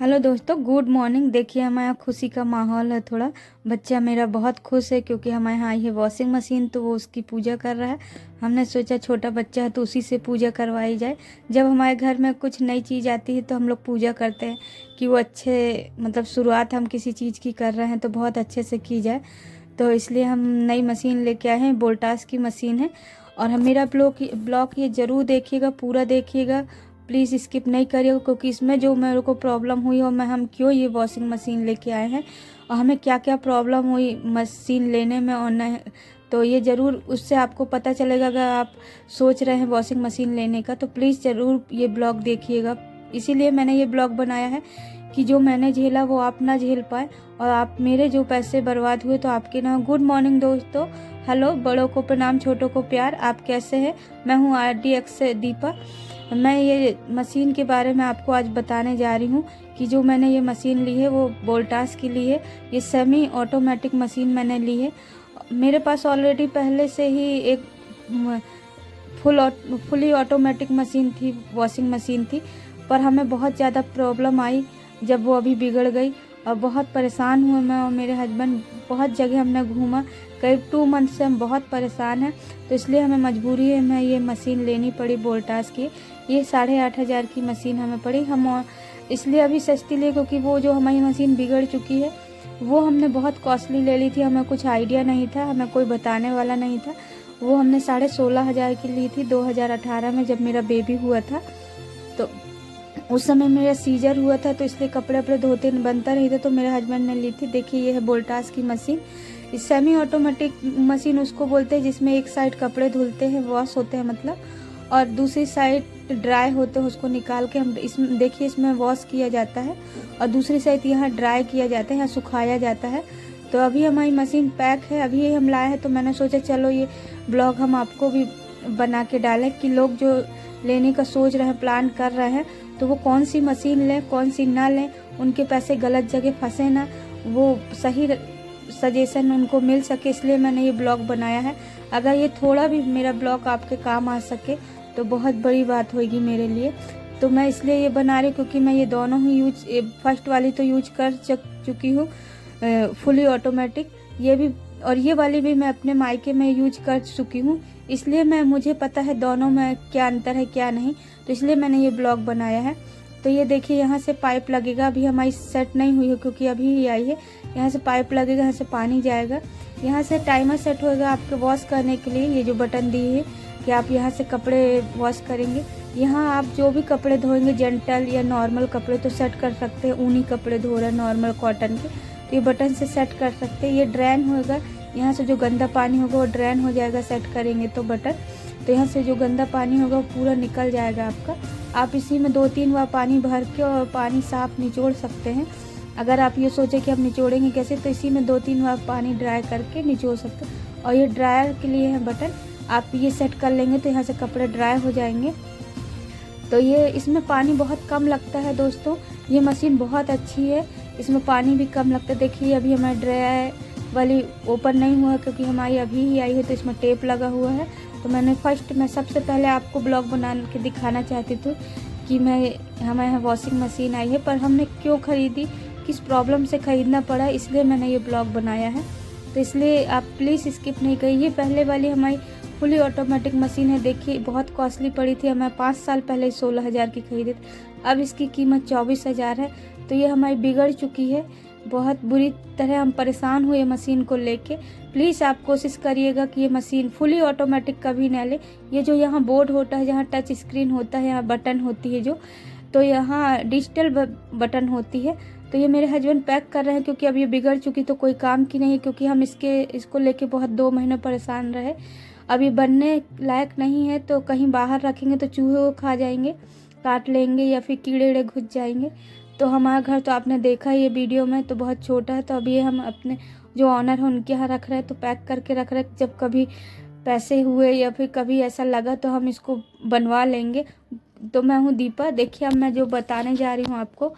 Hello दोस्तों, good morning. देखिए हमारे यहाँ खुशी का माहौल है। थोड़ा बच्चा मेरा बहुत खुश है क्योंकि हमारे यहाँ आई है वॉशिंग मशीन, तो वो उसकी पूजा कर रहा है। हमने सोचा छोटा बच्चा है तो उसी से पूजा करवाई जाए। जब हमारे घर में कुछ नई चीज़ आती है तो हम लोग पूजा करते हैं कि वो अच्छे मतलब शुरुआत हम किसी चीज़ की कर रहे हैं तो बहुत अच्छे से की जाए। तो इसलिए हम नई मशीन लेके आए हैं, वोल्टास की मशीन है। और हम मेरा ब्लॉग ये ज़रूर देखिएगा, पूरा देखिएगा, प्लीज़ स्किप नहीं करिएगा, क्योंकि इसमें जो मेरे को प्रॉब्लम हुई और हम क्यों ये वॉशिंग मशीन लेके आए हैं और हमें क्या क्या प्रॉब्लम हुई मशीन लेने में और नहीं, तो ये ज़रूर उससे आपको पता चलेगा। अगर आप सोच रहे हैं वॉशिंग मशीन लेने का तो प्लीज़ ज़रूर ये ब्लॉग देखिएगा। इसीलिए मैंने ये ब्लॉग बनाया है कि जो मैंने झेला वो आप ना झेल पाए और आप मेरे जो पैसे बर्बाद हुए तो आपके ना। गुड मॉर्निंग दोस्तों, हेलो, बड़ों को प्रणाम, छोटों को प्यार। आप कैसे हैं? मैं हूँ RDX से दीपा। मैं ये मशीन के बारे में आपको आज बताने जा रही हूँ कि जो मैंने ये मशीन ली है वो वोल्टास की ली है। ये सेमी ऑटोमेटिक मशीन मैंने ली है। मेरे पास ऑलरेडी पहले से ही एक फुली ऑटोमेटिक मशीन थी, वॉशिंग मशीन थी, पर हमें बहुत ज़्यादा प्रॉब्लम आई जब वो अभी बिगड़ गई और बहुत परेशान हुए मैं और मेरे हस्बैंड। बहुत जगह हमने घूमा, करीब 2 मंथ से हम बहुत परेशान हैं, तो इसलिए हमें मजबूरी है हमें ये मशीन लेनी पड़ी वोल्टास की। ये 8,500 की मशीन हमें पड़ी। हम इसलिए अभी सस्ती लिए क्योंकि वो जो हमारी मशीन बिगड़ चुकी है वो हमने बहुत कॉस्टली ले ली थी। हमें कुछ आइडिया नहीं था, हमें कोई बताने वाला नहीं था। वो हमने 16,500 की ली थी 2018 में, जब मेरा बेबी हुआ था। तो उस समय मेरा सीजर हुआ था तो इसलिए कपड़े वपड़े धोते बनता नहीं था, तो मेरे हस्बैंड ने ली थी। देखिए ये है वोल्टास की मशीन। इस सेमी ऑटोमेटिक मशीन उसको बोलते हैं जिसमें एक साइड कपड़े धुलते हैं, वॉश होते हैं मतलब, और दूसरी साइड ड्राई होते हैं। उसको निकाल के हम इसमें देखिए इसमें वॉश किया जाता है और दूसरी साइड यहाँ ड्राई किया जाता है, यहाँ सुखाया जाता है। तो अभी हमारी मशीन पैक है, अभी हम लाए हैं, तो मैंने सोचा चलो ये ब्लॉग हम आपको भी बना के डालें कि लोग जो लेने का सोच रहे हैं, प्लान कर रहे हैं, तो वो कौन सी मशीन लें कौन सी ना लें, उनके पैसे गलत जगह फंसे ना, वो सही सजेशन उनको मिल सके, इसलिए मैंने ये ब्लॉग बनाया है। अगर ये थोड़ा भी मेरा ब्लॉग आपके काम आ सके तो बहुत बड़ी बात होगी मेरे लिए। तो मैं इसलिए ये बना रही हूँ क्योंकि मैं ये दोनों ही फर्स्ट वाली तो यूज कर चुकी हूँ, फुली ऑटोमेटिक, ये भी, और ये वाली भी मैं अपने मायके में यूज कर चुकी हूँ। इसलिए मुझे पता है दोनों में क्या अंतर है क्या नहीं, तो इसलिए मैंने ये ब्लॉग बनाया है। तो ये देखिए यहाँ से पाइप लगेगा, अभी हमारी सेट नहीं हुई है क्योंकि अभी ही आई है। यहाँ से पाइप लगेगा, यहाँ से पानी जाएगा, यहाँ से टाइमर सेट होएगा आपके वॉश करने के लिए। ये जो बटन दी है कि आप यहाँ से कपड़े वॉश करेंगे। यहाँ आप जो भी कपड़े धोएंगे, जेंटल या नॉर्मल कपड़े, तो सेट कर सकते हैं। ऊनी कपड़े धो रहे हैं नॉर्मल कॉटन के, तो ये बटन से सेट कर सकते हैं। ये ड्रेन होगा, यहाँ से जो गंदा पानी होगा वो ड्रेन हो जाएगा सेट करेंगे तो बटन। तो यहाँ से जो गंदा पानी होगा वो पूरा निकल जाएगा आपका। आप इसी में 2-3 बार पानी भर के और पानी साफ निचोड़ सकते हैं। अगर आप ये सोचे कि आप निचोड़ेंगे कैसे, तो इसी में 2-3 बार पानी ड्राई करके निचोड़ सकते हैं। और ये ड्रायर के लिए है बटन, आप ये सेट कर लेंगे तो यहाँ से कपड़े ड्राई हो जाएंगे। तो ये इसमें पानी बहुत कम लगता है दोस्तों, ये मशीन बहुत अच्छी है, इसमें पानी भी कम लगता है। देखिए अभी हमारी ड्राई वाली ओपन नहीं हुआ क्योंकि हमारी अभी ही आई है, तो इसमें टेप लगा हुआ है। तो मैं सबसे पहले आपको ब्लॉग बना के दिखाना चाहती थी कि हमारे यहाँ वॉशिंग मशीन आई है, पर हमने क्यों ख़रीदी, किस प्रॉब्लम से ख़रीदना पड़ा, इसलिए मैंने ये ब्लॉग बनाया है। तो इसलिए आप प्लीज़ स्किप नहीं करिए। पहले वाली हमारी फुली ऑटोमेटिक मशीन है, देखिए बहुत कॉस्टली पड़ी थी हमें। 5 साल पहले 16,000 की खरीदी थी, अब इसकी कीमत 24,000 है। तो ये हमारी बिगड़ चुकी है, बहुत बुरी तरह हम परेशान हुए मशीन को लेके। प्लीज़ आप कोशिश करिएगा कि ये मशीन फुली ऑटोमेटिक कभी ना ले। ये जो यहाँ बोर्ड होता है, जहाँ टच स्क्रीन होता है, यहाँ बटन होती है जो, तो यहाँ डिजिटल बटन होती है। तो ये मेरे हस्बैंड पैक कर रहे हैं क्योंकि अब ये बिगड़ चुकी तो कोई काम की नहीं है, क्योंकि हम इसको लेके बहुत 2 महीने परेशान रहे। अभी बनने लायक नहीं है, तो कहीं बाहर रखेंगे तो चूहे वो खा जाएंगे, काट लेंगे, या फिर कीड़े वीड़े घुस जाएंगे। तो हमारा घर तो आपने देखा ये वीडियो में, तो बहुत छोटा है, तो अभी हम अपने जो ऑनर है उनके यहाँ रख रहे हैं, तो पैक करके रख रहे हैं। जब कभी पैसे हुए या फिर कभी ऐसा लगा तो हम इसको बनवा लेंगे। तो मैं हूँ दीपा। देखिए अब मैं जो बताने जा रही हूँ आपको,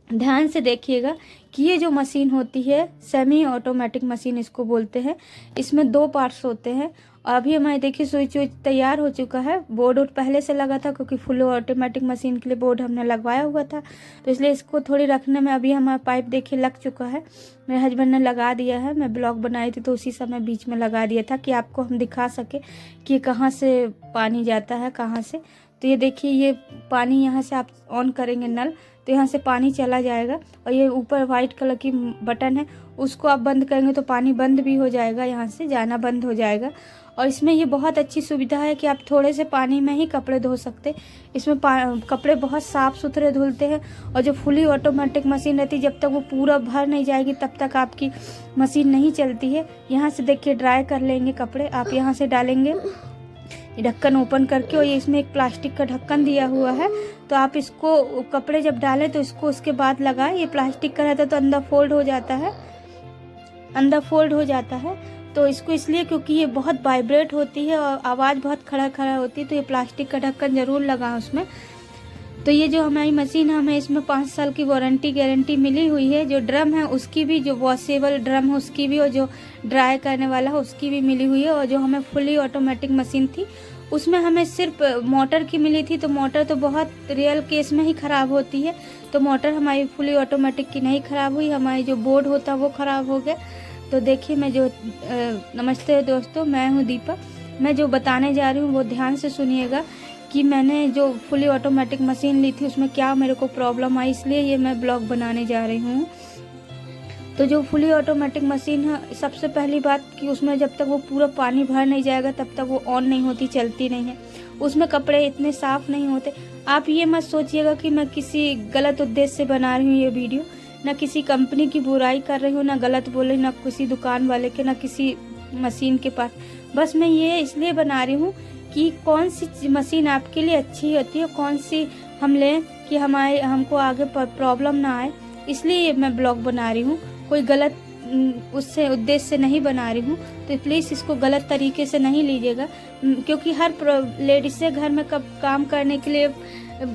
ध्यान से देखिएगा कि ये जो मशीन होती है सेमी ऑटोमेटिक मशीन इसको बोलते हैं। इसमें 2 पार्ट्स होते हैं। और अभी हमारे देखिए स्विच तैयार हो चुका है। बोर्ड पहले से लगा था क्योंकि फुल ऑटोमेटिक मशीन के लिए बोर्ड हमने लगवाया हुआ था, तो इसलिए इसको थोड़ी रखने में अभी हमारा पाइप देखिए लग चुका है। मेरे हस्बैंड ने लगा दिया है। मैं ब्लॉग बनाई थी तो उसी समय बीच में लगा दिया था कि आपको हम दिखा सके कि कहाँ से पानी जाता है कहाँ से। तो ये देखिए ये पानी यहाँ से आप ऑन करेंगे नल तो यहाँ से पानी चला जाएगा। और ये ऊपर वाइट कलर की बटन है, उसको आप बंद करेंगे तो पानी बंद भी हो जाएगा, यहाँ से जाना बंद हो जाएगा। और इसमें ये बहुत अच्छी सुविधा है कि आप थोड़े से पानी में ही कपड़े धो सकते। इसमें कपड़े बहुत साफ़ सुथरे धुलते हैं। और जो फुली ऑटोमेटिक मशीन रहती है जब तक वो पूरा भर नहीं जाएगी तब तक आपकी मशीन नहीं चलती है। यहाँ से देखिए ड्राई कर लेंगे कपड़े, आप यहाँ से डालेंगे ढक्कन ओपन करके। और ये इसमें एक प्लास्टिक का ढक्कन दिया हुआ है, तो आप इसको कपड़े जब डालें तो इसको उसके बाद लगाएं। ये प्लास्टिक का रहता है तो अंदर फोल्ड हो जाता है, तो इसको इसलिए क्योंकि ये बहुत वाइब्रेट होती है और आवाज़ बहुत खड़ा खड़ा होती है, तो ये प्लास्टिक का ढक्कन ज़रूर लगाएं उसमें। तो ये जो हमारी मशीन है हमें इसमें 5 साल की वारंटी गारंटी मिली हुई है। जो ड्रम है उसकी भी, जो वॉशेबल ड्रम है उसकी भी, और जो ड्राई करने वाला है उसकी भी मिली हुई है। और जो हमें फुली ऑटोमेटिक मशीन थी उसमें हमें सिर्फ मोटर की मिली थी, तो मोटर तो बहुत रियल केस में ही ख़राब होती है, तो मोटर हमारी फुली ऑटोमेटिक की नहीं ख़राब हुई। हमारी जो बोर्ड होता है वो ख़राब हो गया। तो देखिए मैं जो नमस्ते दोस्तों, मैं हूँ दीपा। मैं जो बताने जा रही हूँ वो ध्यान से सुनिएगा कि मैंने जो फुली ऑटोमेटिक मशीन ली थी उसमें क्या मेरे को प्रॉब्लम आई, इसलिए ये मैं ब्लॉग बनाने जा रही हूँ। तो जो फुली ऑटोमेटिक मशीन है, सबसे पहली बात कि उसमें जब तक वो पूरा पानी भर नहीं जाएगा तब तक वो ऑन नहीं होती, चलती नहीं है। उसमें कपड़े इतने साफ़ नहीं होते। आप ये मत सोचिएगा कि मैं किसी गलत उद्देश्य से बना रही हूँ ये वीडियो, ना किसी कंपनी की बुराई कर रही हूँ, ना गलत बोल रही हूँ, ना किसी दुकान वाले के, ना किसी मशीन के पास। बस मैं ये इसलिए बना रही हूँ कि कौन सी मशीन आपके लिए अच्छी होती है, कौन सी हम लें कि हमको आगे प्रॉब्लम ना आए, इसलिए मैं ब्लॉग बना रही हूँ। कोई गलत उससे उद्देश्य से नहीं बना रही हूँ, तो प्लीज़ इसको गलत तरीके से नहीं लीजिएगा। क्योंकि हर लेडीज़ें घर में कब काम करने के लिए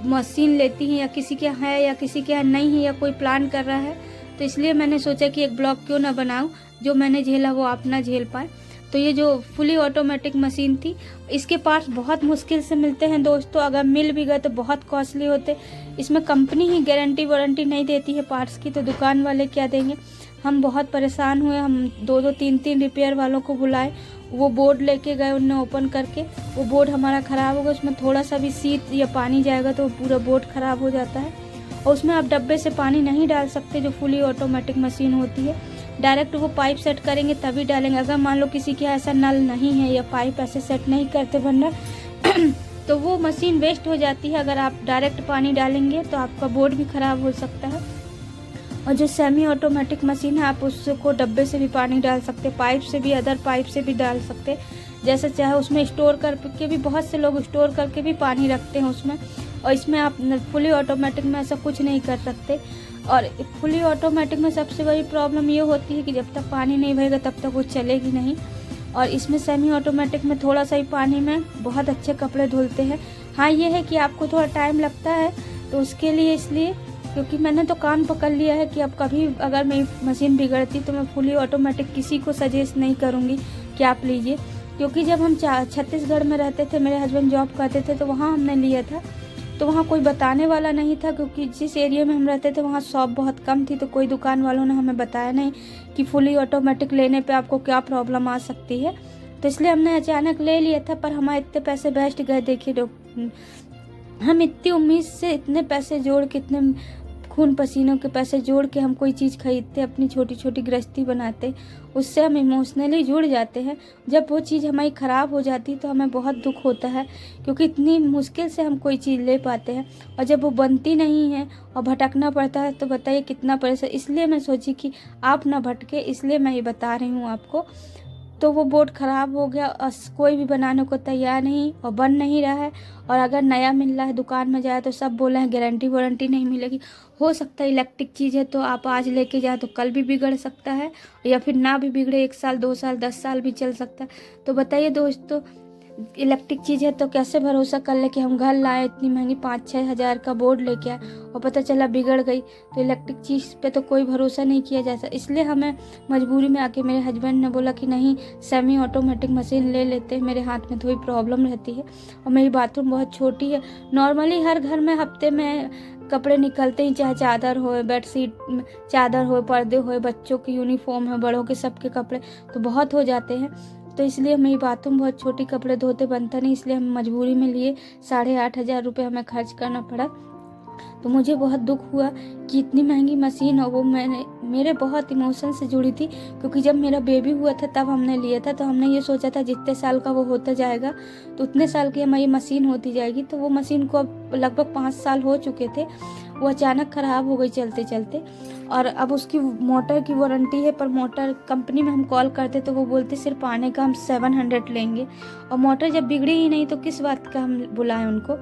मशीन लेती हैं, या किसी के यहाँ है या किसी के यहाँ नहीं है, या कोई प्लान कर रहा है, तो इसलिए मैंने सोचा कि एक ब्लॉग क्यों ना बनाऊँ, जो मैंने झेला वो आप ना झेल पाए। तो ये जो फुली ऑटोमेटिक मशीन थी, इसके पार्ट्स बहुत मुश्किल से मिलते हैं दोस्तों, अगर मिल भी गए तो बहुत कॉस्टली होते। इसमें कंपनी ही गारंटी वारंटी नहीं देती है पार्ट्स की, तो दुकान वाले क्या देंगे। हम बहुत परेशान हुए, हम 2-2 3-3 रिपेयर वालों को बुलाए, वो बोर्ड लेके गए, उनने ओपन करके वो बोर्ड हमारा ख़राब हो गया। उसमें थोड़ा सा भी सीट या पानी जाएगा तो पूरा बोर्ड ख़राब हो जाता है। और उसमें आप डब्बे से पानी नहीं डाल सकते, जो फुली ऑटोमेटिक मशीन होती है डायरेक्ट वो पाइप सेट करेंगे तभी डालेंगे। अगर मान लो किसी के ऐसा नल नहीं है या पाइप ऐसे सेट नहीं करते भंडार तो वो मशीन वेस्ट हो जाती है। अगर आप डायरेक्ट पानी डालेंगे तो आपका बोर्ड भी ख़राब हो सकता है। और जो सेमी ऑटोमेटिक मशीन है आप उसको डब्बे से भी पानी डाल सकते, पाइप से भी, अदर पाइप से भी डाल सकते, जैसे चाहे। उसमें स्टोर करके भी, बहुत से लोग स्टोर करके भी पानी रखते हैं उसमें। और इसमें आप फुली ऑटोमेटिक में ऐसा कुछ नहीं कर सकते। और फुली ऑटोमेटिक में सबसे बड़ी प्रॉब्लम ये होती है कि जब तक पानी नहीं भरेगा तब तक वो चलेगी नहीं। और इसमें सेमी ऑटोमेटिक में थोड़ा सा ही पानी में बहुत अच्छे कपड़े धुलते हैं। हाँ ये है कि आपको थोड़ा टाइम लगता है, तो उसके लिए इसलिए क्योंकि मैंने तो कान पकड़ लिया है कि अब कभी अगर मेरी मशीन बिगड़ती तो मैं फुली ऑटोमेटिक किसी को सजेस्ट नहीं करूँगी कि आप लीजिए। क्योंकि जब हम छत्तीसगढ़ में रहते थे, मेरे हस्बैंड जॉब करते थे, तो वहाँ हमने लिया था, तो वहाँ कोई बताने वाला नहीं था। क्योंकि जिस एरिया में हम रहते थे वहाँ शॉप बहुत कम थी, तो कोई दुकान वालों ने हमें बताया नहीं कि फुली ऑटोमेटिक लेने पे आपको क्या प्रॉब्लम आ सकती है। तो इसलिए हमने अचानक ले लिया था, पर हमारे इतने पैसे वेस्ट गए। देखिए हम इतनी उम्मीद से इतने पैसे जोड़ के, इतने खून पसीनों के पैसे जोड़ के हम कोई चीज़ खरीदते, अपनी छोटी छोटी गृहस्थी बनाते, उससे हम इमोशनली जुड़ जाते हैं। जब वो चीज़ हमारी ख़राब हो जाती है तो हमें बहुत दुख होता है, क्योंकि इतनी मुश्किल से हम कोई चीज़ ले पाते हैं, और जब वो बनती नहीं है और भटकना पड़ता है तो बताइए कितना परेशान। इसलिए मैं सोची कि आप ना भटके, इसलिए मैं ये बता रही हूँ आपको। तो वो बोर्ड ख़राब हो गया और कोई भी बनाने को तैयार नहीं, और बन नहीं रहा है। और अगर नया मिल रहा है दुकान में जाए तो सब बोले हैं गारंटी वारंटी नहीं मिलेगी। हो सकता है इलेक्ट्रिक चीज़ है तो आप आज लेके जाए तो कल भी बिगड़ सकता है, या फिर ना भी बिगड़े 1 साल 2 साल 10 साल भी चल सकता है। तो बताइए दोस्तों, इलेक्ट्रिक चीज़ है तो कैसे भरोसा कर ले कि हम घर लाए इतनी महंगी 5-6 हज़ार का बोर्ड लेके आए और पता चला बिगड़ गई। तो इलेक्ट्रिक चीज़ पे तो कोई भरोसा नहीं किया जा सकता। इसलिए हमें मजबूरी में आके मेरे हस्बैंड ने बोला कि नहीं, सेमी ऑटोमेटिक मशीन ले लेते हैं। मेरे हाथ में थोड़ी प्रॉब्लम रहती है और मेरी बाथरूम बहुत छोटी है। नॉर्मली हर घर में हफ्ते में कपड़े निकलते ही, चाहे चादर हो, बेडशीट, चादर हो, पर्दे हो, बच्चों की यूनिफॉर्म है, बड़ों के सबके कपड़े तो बहुत हो जाते हैं। तो इसलिए मेरी बाथरूम बहुत छोटी, कपड़े धोते बनता नहीं, इसलिए हम मजबूरी में लिए 8,500 रुपये हमें खर्च करना पड़ा। तो मुझे बहुत दुख हुआ कि इतनी महंगी मशीन और वो मेरे बहुत इमोशन से जुड़ी थी, क्योंकि जब मेरा बेबी हुआ था तब हमने लिया था। तो हमने ये सोचा था जितने साल का वो होता जाएगा तो उतने साल की हमारी मशीन होती जाएगी। तो वो मशीन को अब लगभग 5 साल हो चुके थे। वो अचानक ख़राब हो गई चलते चलते, और अब उसकी मोटर की वारंटी है, पर मोटर कंपनी में हम कॉल करते तो वो बोलते सिर्फ आने का हम 700 लेंगे, और मोटर जब बिगड़ी ही नहीं तो किस बात का हम बुलाएं उनको।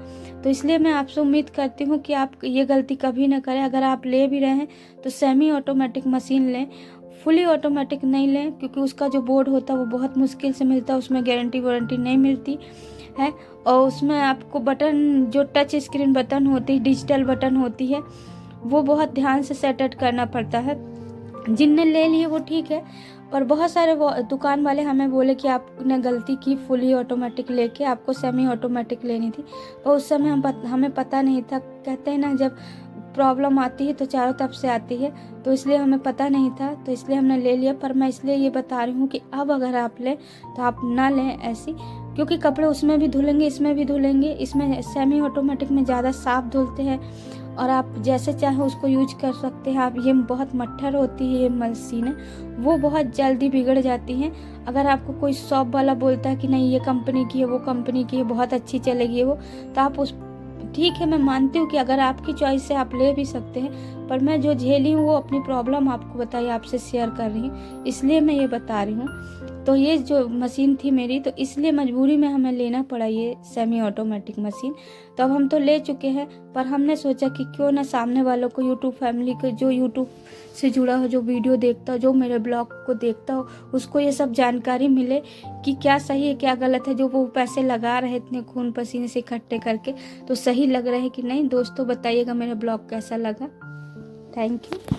तो इसलिए मैं आपसे उम्मीद करती हूँ कि आप ये गलती कभी ना करें। अगर आप ले भी रहे हैं तो सेमी ऑटोमेटिक मशीन लें, फुली ऑटोमेटिक नहीं लें, क्योंकि उसका जो बोर्ड होता है वो बहुत मुश्किल से मिलता है, उसमें गारंटी वारंटी नहीं मिलती है। और उसमें आपको बटन, जो टच स्क्रीन बटन होती है, डिजिटल बटन होती है, वो बहुत ध्यान से सेट करना पड़ता है। जिनने ले लिए वो ठीक है, पर बहुत सारे दुकान वाले हमें बोले कि आपने गलती की, फुली ऑटोमेटिक लेके आपको सेमी ऑटोमेटिक लेनी थी। पर उस समय हमें पता नहीं था। कहते हैं ना, जब प्रॉब्लम आती है तो चारों तरफ से आती है, तो इसलिए हमें पता नहीं था, तो इसलिए हमने ले लिया। पर मैं इसलिए ये बता रही हूँ कि अब अगर आप लें तो आप ना लें ऐसी, क्योंकि कपड़े उसमें भी धुलेंगे, इसमें भी धुलेंगे। इसमें सेमी ऑटोमेटिक में ज़्यादा साफ धुलते हैं और आप जैसे चाहे उसको यूज कर सकते हैं आप। ये बहुत मट्ठर होती है ये मशीनें, वो बहुत जल्दी बिगड़ जाती हैं। अगर आपको कोई शॉप वाला बोलता है कि नहीं ये कंपनी की है, वो कंपनी की है, बहुत अच्छी चलेगी वो, तो आप उस, ठीक है मैं मानती हूँ कि अगर आपकी चॉइस से आप ले भी सकते हैं, पर मैं जो झेली हूँ वो अपनी प्रॉब्लम आपको बताइए, आपसे शेयर कर रही हूँ, इसलिए मैं ये बता रही हूँ। तो ये जो मशीन थी मेरी, तो इसलिए मजबूरी में हमें लेना पड़ा ये सेमी ऑटोमेटिक मशीन। तो अब हम तो ले चुके हैं, पर हमने सोचा कि क्यों ना सामने वालों को, यूट्यूब फैमिली को, जो यूट्यूब से जुड़ा हो, जो वीडियो देखता हो, जो मेरे ब्लॉग को देखता हो, उसको ये सब जानकारी मिले कि क्या सही है क्या गलत है। जो वो पैसे लगा रहे इतने खून पसीने से इकट्ठे करके, तो सही लग रहे हैं कि नहीं। दोस्तों बताइएगा मेरा ब्लॉग कैसा लगा। Thank you.